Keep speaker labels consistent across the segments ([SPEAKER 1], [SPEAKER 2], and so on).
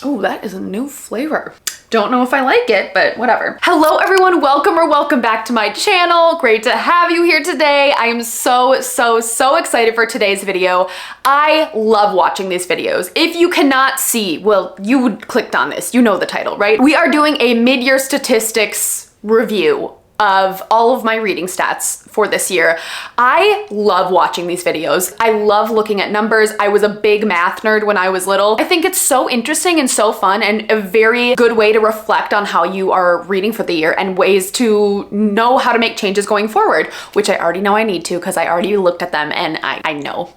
[SPEAKER 1] Oh, that is a new flavor. Don't know if I like it, but whatever. Hello everyone, welcome back to my channel. Great to have you here today. I am so excited for today's video. I love watching these videos. If you cannot see, well, you clicked on this, you know the title, right? We are doing a mid-year statistics review of all of my reading stats for this year. I love watching these videos. I love looking at numbers. I was a big math nerd when I was little. I think it's so interesting and so fun and a very good way to reflect on how you are reading for the year and ways to know how to make changes going forward, which I already know I need to because I already looked at them and I know.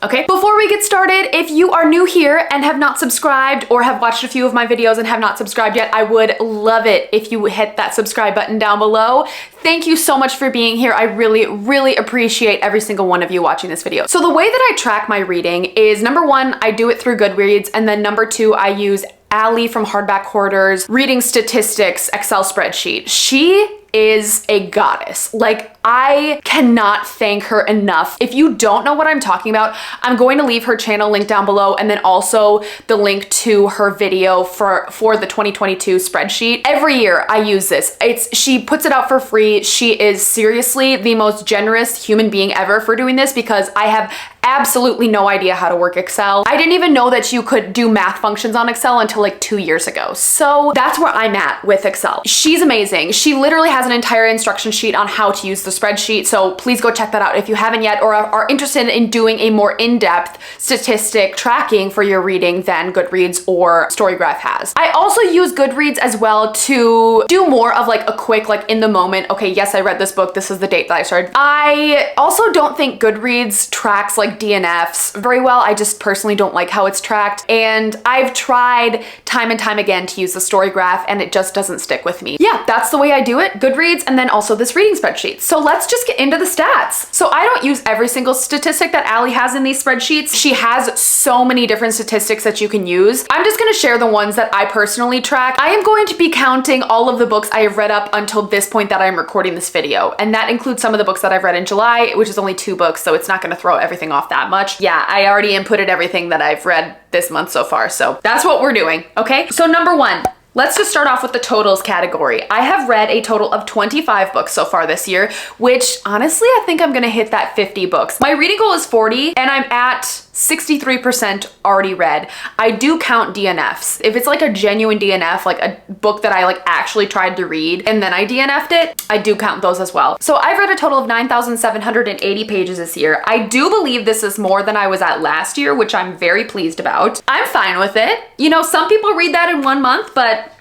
[SPEAKER 1] Okay? Before we get started, if you are new here and have not subscribed or have watched a few of my videos and have not subscribed yet, I would love it if you hit that subscribe button down below. Thank you so much for being here. I really appreciate every single one of you watching this video. So the way that I track my reading is, number one, I do it through Goodreads, and then number two, I use Allie from Hardback Hoarders reading statistics Excel spreadsheet. She is a goddess. Like, I cannot thank her enough. If you don't know what I'm talking about, I'm going to leave her channel link down below, and then also the link to her video for the 2022 spreadsheet. Every year I use this. She puts it out for free. She is seriously the most generous human being ever for doing this, because I have absolutely no idea how to work Excel. I didn't even know that you could do math functions on Excel until like 2 years ago. So that's where I'm at with Excel. She's amazing. She literally has an entire instruction sheet on how to use the spreadsheet. So please go check that out if you haven't yet or are interested in doing a more in-depth statistic tracking for your reading than Goodreads or Storygraph has. I also use Goodreads as well to do more of like a quick, like in the moment, okay, yes, I read this book. This is the date that I started. I also don't think Goodreads tracks like DNFs very well. I just personally don't like how it's tracked. And I've tried time and time again to use the Storygraph and it just doesn't stick with me. Yeah, that's the way I do it. Goodreads and then also this reading spreadsheet. So let's just get into the stats. So I don't use every single statistic that Allie has in these spreadsheets. She has so many different statistics that you can use. I'm just gonna share the ones that I personally track. I am going to be counting all of the books I have read up until this point that I'm recording this video. And that includes some of the books that I've read in July, which is only 2 books, so it's not gonna throw everything off that much. Yeah, I already inputted everything that I've read this month so far, so that's what we're doing, okay? So number one, let's just start off with the totals category. I have read a total of 25 books so far this year, which honestly, I think I'm gonna hit that 50 books. My reading goal is 40 and I'm at 63% already read. I do count DNFs. If it's like a genuine DNF, like a book that I like actually tried to read and then I DNF'd it, I do count those as well. So I've read a total of 9,780 pages this year. I do believe this is more than I was at last year, which I'm very pleased about. I'm fine with it. You know, some people read that in 1 month, but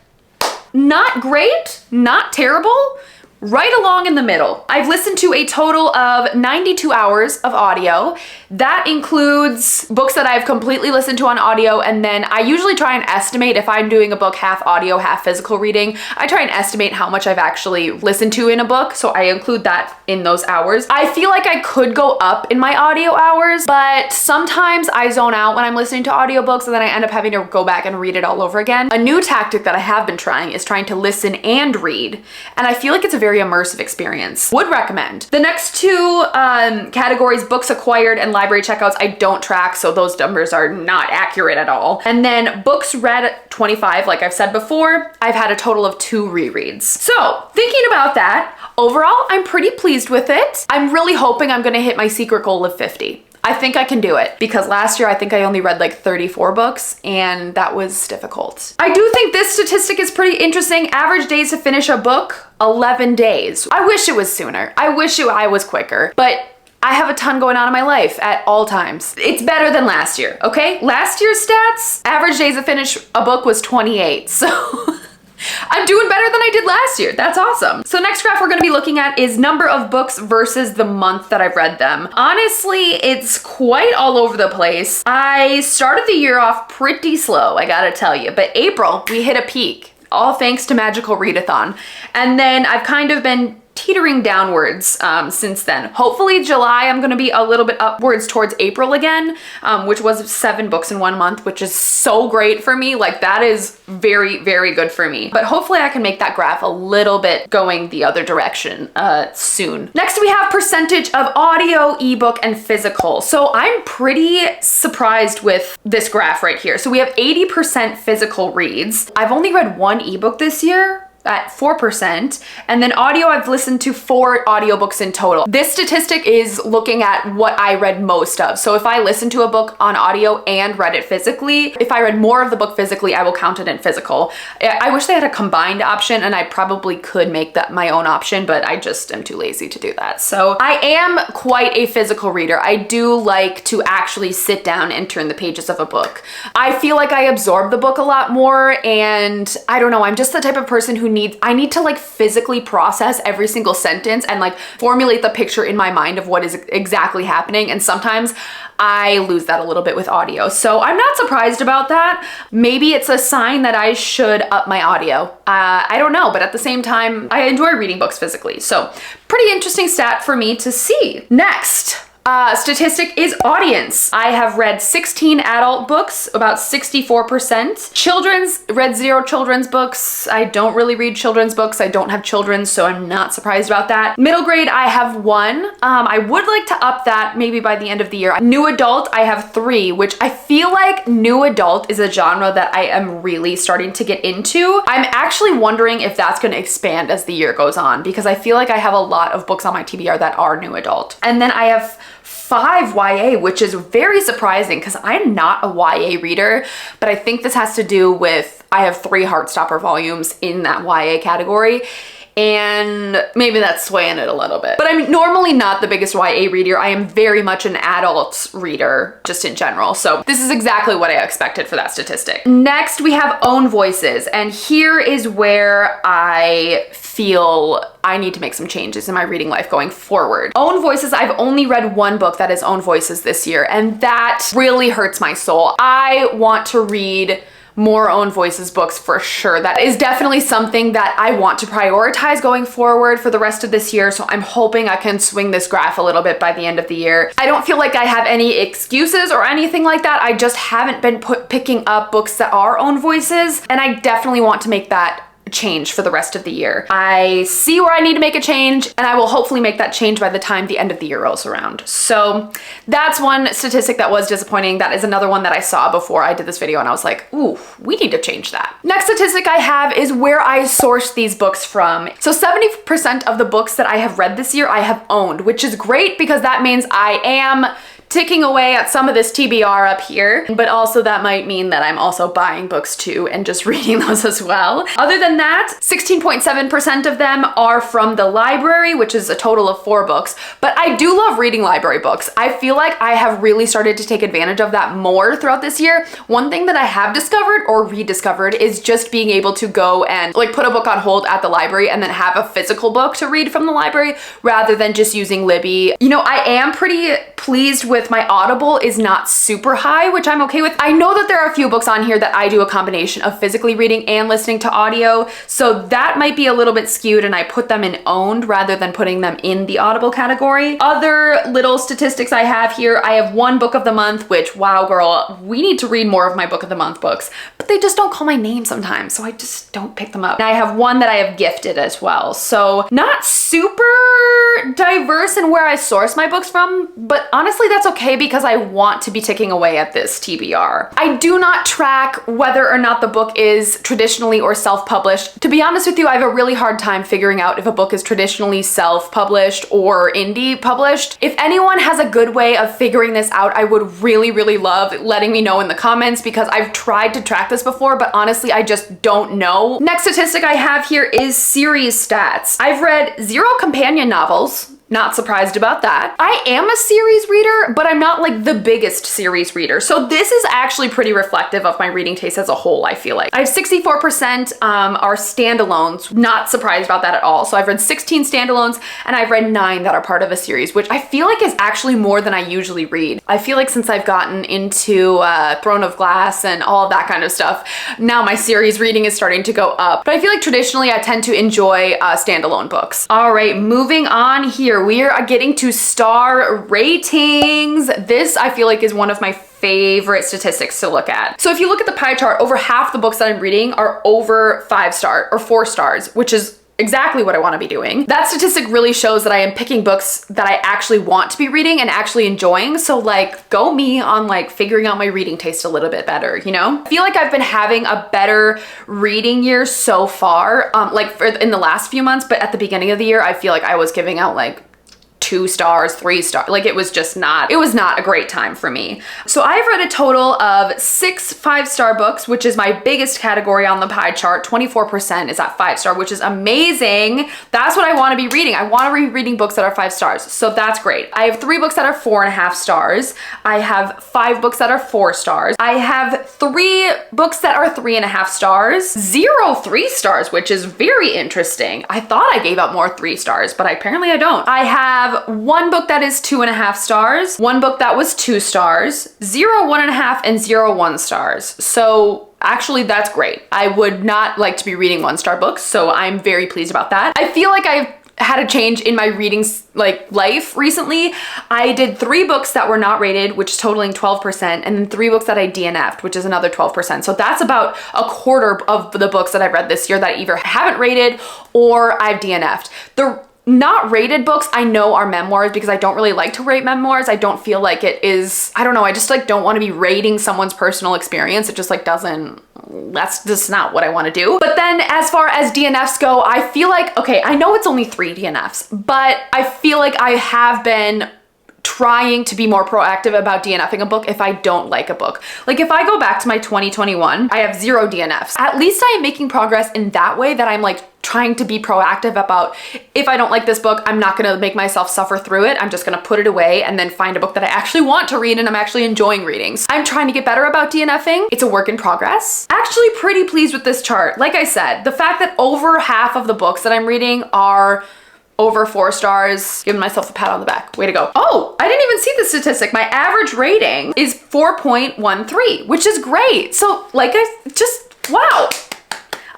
[SPEAKER 1] not great, not terrible. Right along in the middle. I've listened to a total of 92 hours of audio. That includes books that I've completely listened to on audio, and then I usually try and estimate if I'm doing a book half audio, half physical reading. I try and estimate how much I've actually listened to in a book, so I include that in those hours. I feel like I could go up in my audio hours, but sometimes I zone out when I'm listening to audiobooks and then I end up having to go back and read it all over again. A new tactic that I have been trying is trying to listen and read, and I feel like it's a very immersive experience. Would recommend. The next two categories, books acquired and library checkouts, I don't track, so those numbers are not accurate at all. And then books read 25, like I've said before, I've had a total of 2 rereads. So thinking about that, overall, I'm pretty pleased with it. I'm really hoping I'm gonna hit my secret goal of 50. I think I can do it because last year I think I only read like 34 books and that was difficult. I do think this statistic is pretty interesting. Average days to finish a book, 11 days. I wish it was sooner. I wish I was quicker, but I have a ton going on in my life at all times. It's better than last year, okay? Last year's stats, average days to finish a book was 28, so I'm doing better than I did last year. That's awesome. So next graph we're gonna be looking at is number of books versus the month that I've read them. Honestly, it's quite all over the place. I started the year off pretty slow, I gotta tell you, but April, we hit a peak. All thanks to Magical Readathon. And then I've kind of been teetering downwards since then. Hopefully July I'm gonna be a little bit upwards towards April again, which was 7 books in 1 month, which is so great for me. Like that is very, very good for me. But hopefully I can make that graph a little bit going the other direction soon. Next we have percentage of audio, ebook, and physical. So I'm pretty surprised with this graph right here. So we have 80% physical reads. I've only read 1 ebook this year at 4%, and then audio, I've listened to 4 audiobooks in total. This statistic is looking at what I read most of. So if I listened to a book on audio and read it physically, if I read more of the book physically, I will count it in physical. I wish they had a combined option, and I probably could make that my own option, but I just am too lazy to do that. So I am quite a physical reader. I do like to actually sit down and turn the pages of a book. I feel like I absorb the book a lot more, and I don't know, I'm just the type of person who I need to like physically process every single sentence and like formulate the picture in my mind of what is exactly happening. And sometimes I lose that a little bit with audio. So I'm not surprised about that. Maybe it's a sign that I should up my audio. I don't know, but at the same time, I enjoy reading books physically. So pretty interesting stat for me to see. Next. Statistic is audience. I have read 16 adult books, about 64%. Children's, read 0 children's books. I don't really read children's books. I don't have children, so I'm not surprised about that. Middle grade, I have 1. I would like to up that maybe by the end of the year. New adult, I have 3, which I feel like new adult is a genre that I am really starting to get into. I'm actually wondering if that's going to expand as the year goes on, because I feel like I have a lot of books on my TBR that are new adult. And then I have 5 YA, which is very surprising because I'm not a YA reader, but I think this has to do with I have 3 Heartstopper volumes in that YA category, and maybe that's swaying it a little bit. But I'm normally not the biggest YA reader. I am very much an adult reader just in general. So this is exactly what I expected for that statistic. Next, we have own voices. And here is where I feel I need to make some changes in my reading life going forward. Own voices, I've only read 1 book that is own voices this year, and that really hurts my soul. I want to read more own voices books for sure. That is definitely something that I want to prioritize going forward for the rest of this year. So I'm hoping I can swing this graph a little bit by the end of the year. I don't feel like I have any excuses or anything like that. I just haven't been picking up books that are own voices, and I definitely want to make that change for the rest of the year. I see where I need to make a change, and I will hopefully make that change by the time the end of the year rolls around. So that's one statistic that was disappointing. That is another one that I saw before I did this video, and I was like, ooh, we need to change that. Next statistic I have is where I sourced these books from. So 70% of the books that I have read this year I have owned, which is great because that means I am ticking away at some of this TBR up here, but also that might mean that I'm also buying books too and just reading those as well. Other than that, 16.7% of them are from the library, which is a total of 4 books, but I do love reading library books. I feel like I have really started to take advantage of that more throughout this year. One thing that I have discovered or rediscovered is just being able to go and like put a book on hold at the library and then have a physical book to read from the library rather than just using Libby. You know, I am pretty pleased with my Audible is not super high, which I'm okay with. I know that there are a few books on here that I do a combination of physically reading and listening to audio, so that might be a little bit skewed, and I put them in owned rather than putting them in the Audible category. Other little statistics I have here, I have 1 book of the month, which, wow girl, we need to read more of my book of the month books, but they just don't call my name sometimes, so I just don't pick them up. And I have 1 that I have gifted as well, so not super diverse in where I source my books from, but honestly that's okay because I want to be ticking away at this TBR. I do not track whether or not the book is traditionally or self-published. To be honest with you, I have a really hard time figuring out if a book is traditionally self-published or indie published. If anyone has a good way of figuring this out, I would really, really love letting me know in the comments because I've tried to track this before, but honestly, I just don't know. Next statistic I have here is series stats. I've read 0 companion novels Not surprised about that. I am a series reader, but I'm not like the biggest series reader. So this is actually pretty reflective of my reading taste as a whole, I feel like. I have 64% are standalones. Not surprised about that at all. So I've read 16 standalones and I've read 9 that are part of a series, which I feel like is actually more than I usually read. I feel like since I've gotten into Throne of Glass and all of that kind of stuff, now my series reading is starting to go up. But I feel like traditionally I tend to enjoy standalone books. All right, moving on here. We are getting to star ratings. This I feel like is one of my favorite statistics to look at. So if you look at the pie chart, over half the books that I'm reading are over 5 star or 4 stars, which is exactly what I want to be doing. That statistic really shows that I am picking books that I actually want to be reading and actually enjoying. So like, go me on like figuring out my reading taste a little bit better, you know? I feel like I've been having a better reading year so far, in the last few months, but at the beginning of the year, I feel like I was giving out like 2 stars, 3 stars. Like it was not a great time for me. So I've read a total of 6 5-star books, which is my biggest category on the pie chart. 24% is at 5-star, which is amazing. That's what I want to be reading. I want to be reading books that are 5 stars. So that's great. I have 3 books that are 4.5 stars. I have 5 books that are 4 stars. I have 3 books that are 3.5 stars, 0 3 stars, which is very interesting. I thought I gave out more 3 stars, but apparently I don't. I have 1 book that is 2.5 stars, 1 book that was 2 stars, 0 1.5, and 0 1 stars. So actually that's great. I would not like to be reading 1-star books, so I'm very pleased about that. I feel like I've had a change in my reading life recently. I did 3 books that were not rated, which is totaling 12%, and then 3 books that I DNF'd, which is another 12%. So that's about a quarter of the books that I've read this year that I either haven't rated or I've DNF'd. The not rated books I know are memoirs because I don't really like to rate memoirs. I don't feel like it is, I don't know, I just like don't want to be rating someone's personal experience. It just like doesn't, that's just not what I want to do. But then as far as DNFs go, I feel like, okay, I know it's only 3 DNFs, but I feel like I have been trying to be more proactive about DNFing a book if I don't like a book. Like if I go back to my 2021, I have 0 DNFs. At least I am making progress in that way, that I'm like trying to be proactive about, if I don't like this book, I'm not gonna make myself suffer through it. I'm just gonna put it away and then find a book that I actually want to read and I'm actually enjoying reading. So I'm trying to get better about DNFing. It's a work in progress. Actually pretty pleased with this chart. Like I said, the fact that over half of the books that I'm reading are over 4 stars, giving myself a pat on the back. Way to go. Oh, I didn't even see the statistic. My average rating is 4.13, which is great. So like wow.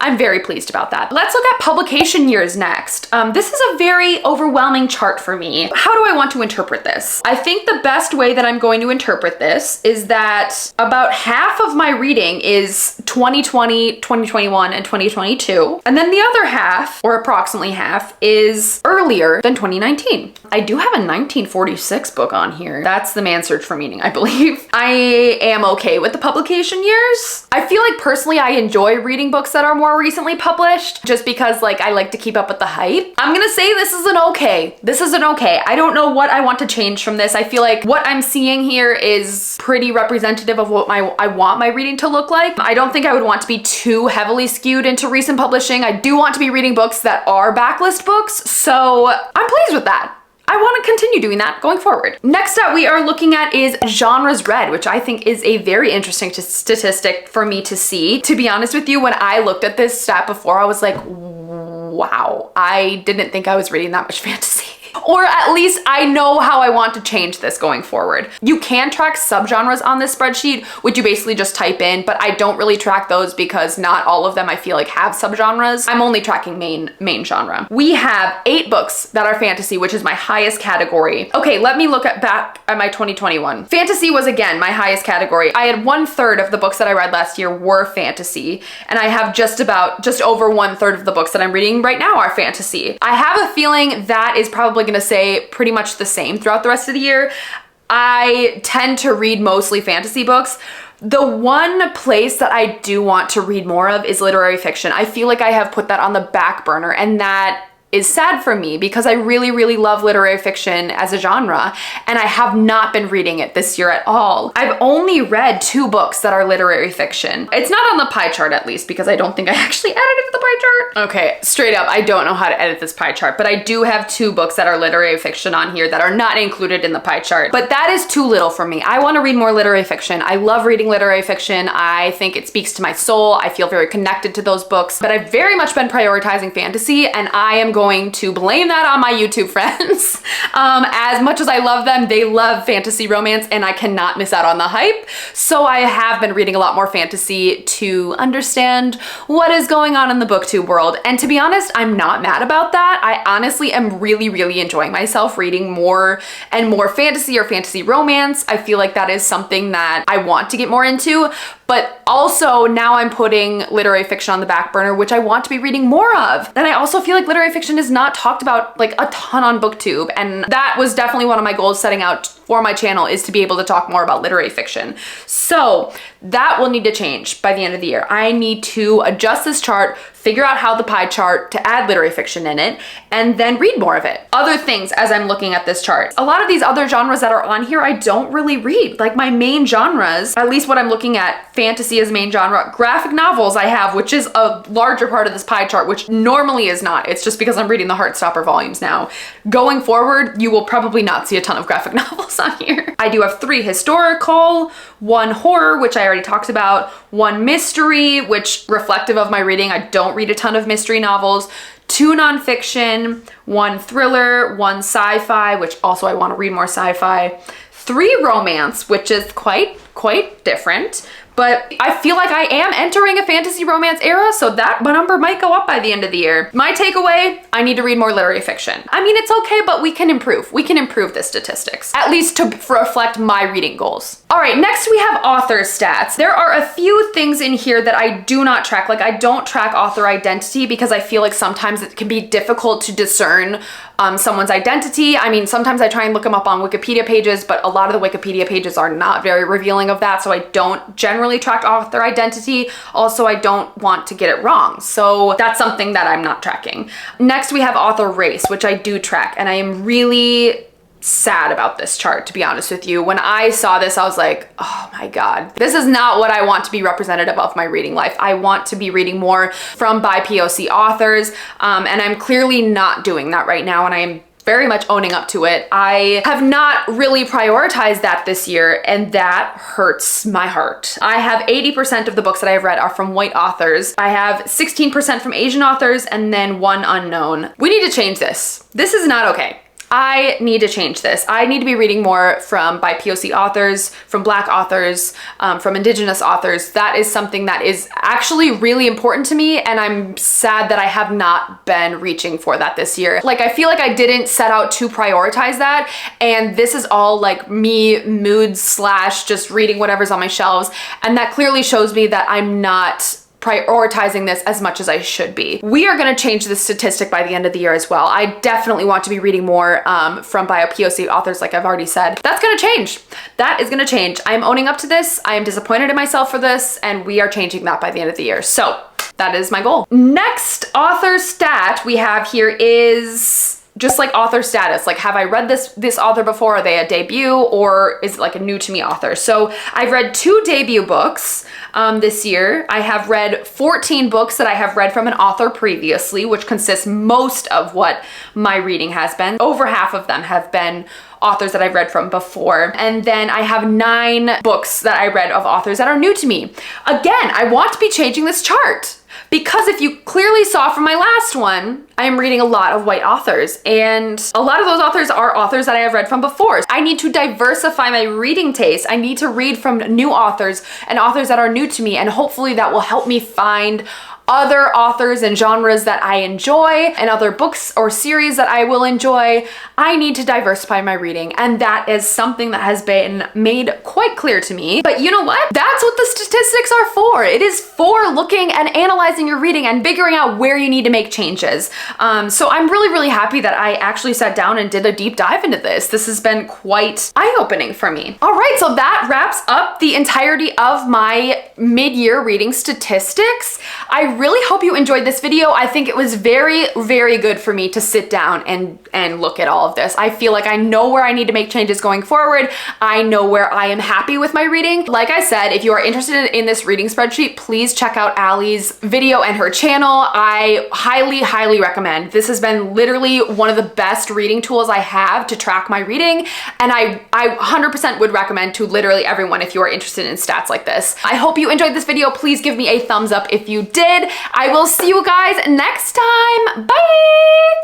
[SPEAKER 1] I'm very pleased about that. Let's look at publication years next. This is a very overwhelming chart for me. How do I want to interpret this? I think the best way that I'm going to interpret this is that about half of my reading is 2020, 2021, and 2022. And then the other half, or approximately half, is earlier than 2019. I do have a 1946 book on here. That's The Man's Search for Meaning, I believe. I am okay with the publication years. I feel like personally I enjoy reading books that are more recently published, just because like I like to keep up with the hype. I'm gonna say this is an okay. This is an okay. I don't know what I want to change from this. I feel like what I'm seeing here is pretty representative of what I want my reading to look like. I don't think I would want to be too heavily skewed into recent publishing. I do want to be reading books that are backlist books, so I'm pleased with that. I want to continue doing that going forward. Next up, we are looking at is genres read, which I think is a very interesting statistic for me to see. To be honest with you, when I looked at this stat before, I was like, wow, I didn't think I was reading that much fantasy. Or at least I know how I want to change this going forward. You can track subgenres on this spreadsheet, which you basically just type in, but I don't really track those because not all of them I feel like have subgenres. I'm only tracking main genre. We have 8 books that are fantasy, which is my highest category. Okay, let me look back at my 2021. Fantasy was again my highest category. I had 1/3 of the books that I read last year were fantasy, and I have just over 1/3 of the books that I'm reading right now are fantasy. I have a feeling that is probably gonna say pretty much the same throughout the rest of the year. I tend to read mostly fantasy books. The one place that I do want to read more of is literary fiction. I feel like I have put that on the back burner, and that is sad for me because I really, really love literary fiction as a genre, and I have not been reading it this year at all. I've only read 2 books that are literary fiction. It's not on the pie chart, at least, because I don't think I actually edited the pie chart. Okay, straight up, I don't know how to edit this pie chart, but I do have 2 books that are literary fiction on here that are not included in the pie chart. But that is too little for me. I want to read more literary fiction. I love reading literary fiction. I think it speaks to my soul. I feel very connected to those books, but I've very much been prioritizing fantasy, and I am going to blame that on my YouTube friends. As much as I love them, they love fantasy romance, and I cannot miss out on the hype. So I have been reading a lot more fantasy to understand what is going on in the booktube world. And to be honest, I'm not mad about that. I honestly am really, really enjoying myself reading more and more fantasy or fantasy romance. I feel like that is something that I want to get more into. But also now I'm putting literary fiction on the back burner, which I want to be reading more of. Then I also feel like literary fiction is not talked about like a ton on BookTube. And that was definitely one of my goals setting out for my channel, is to be able to talk more about literary fiction. So that will need to change by the end of the year. I need to adjust this chart, figure out how the pie chart to add literary fiction in it, and then read more of it. Other things as I'm looking at this chart. A lot of these other genres that are on here, I don't really read. Like my main genres, at least what I'm looking at, fantasy is main genre. Graphic novels I have, which is a larger part of this pie chart, which normally is not. It's just because I'm reading the Heartstopper volumes now. Going forward, you will probably not see a ton of graphic novels on here. I do have 3 historical, 1 horror, which I already talked about, 1 mystery, which reflective of my reading, I don't read a ton of mystery novels, 2 nonfiction, 1 thriller, 1 sci-fi, which also I want to read more sci-fi, 3 romance, which is quite different. But I feel like I am entering a fantasy romance era, so that number might go up by the end of the year. My takeaway, I need to read more literary fiction. I mean, it's okay, but we can improve. We can improve the statistics, at least to reflect my reading goals. All right, next we have author stats. There are a few things in here that I do not track. Like I don't track author identity because I feel like sometimes it can be difficult to discern someone's identity. I mean, sometimes I try and look them up on Wikipedia pages, but a lot of the Wikipedia pages are not very revealing of that, so I don't generally track author identity. Also, I don't want to get it wrong, so that's something that I'm not tracking. Next, we have author race, which I do track, and I am really sad about this chart, to be honest with you. When I saw this, I was like, oh my God, this is not what I want to be representative of my reading life. I want to be reading more from BIPOC authors, and I'm clearly not doing that right now, and I am very much owning up to it. I have not really prioritized that this year, and that hurts my heart. I have 80% of the books that I have read are from white authors. I have 16% from Asian authors, and then 1 unknown. We need to change this. This is not okay. I need to change this. I need to be reading more from BIPOC authors, from Black authors, from Indigenous authors. That is something that is actually really important to me, and I'm sad that I have not been reaching for that this year. Like, I feel like I didn't set out to prioritize that, and this is all like me mood slash just reading whatever's on my shelves, and that clearly shows me that I'm not prioritizing this as much as I should be. We are gonna change this statistic by the end of the year as well. I definitely want to be reading more from BIPOC authors, like I've already said. That's gonna change. That is gonna change. I'm owning up to this. I am disappointed in myself for this, and we are changing that by the end of the year. So that is my goal. Next author stat we have here is just like author status. Like, have I read this author before? Are they a debut, or is it like a new to me author? So I've read 2 debut books this year. I have read 14 books that I have read from an author previously, which consists most of what my reading has been. Over half of them have been authors that I've read from before. And then I have 9 books that I read of authors that are new to me. Again, I want to be changing this chart, because if you clearly saw from my last one, I am reading a lot of white authors, and a lot of those authors are authors that I have read from before. I need to diversify my reading taste. I need to read from new authors and authors that are new to me, and hopefully that will help me find other authors and genres that I enjoy and other books or series that I will enjoy. I need to diversify my reading, and that is something that has been made quite clear to me. But you know what? That's what the statistics are for. It is for looking and analyzing your reading and figuring out where you need to make changes. So I'm really happy that I actually sat down and did a deep dive into this. This has been quite eye-opening for me. All right, so that wraps up the entirety of my mid-year reading statistics. I really hope you enjoyed this video. I think it was very, very good for me to sit down and look at all of this. I feel like I know where I need to make changes going forward. I know where I am happy with my reading. Like I said, if you are interested in this reading spreadsheet, please check out Allie's video and her channel. I highly, highly recommend. This has been literally one of the best reading tools I have to track my reading, and I 100% would recommend to literally everyone if you are interested in stats like this. I hope you enjoyed this video. Please give me a thumbs up if you did. I will see you guys next time. Bye!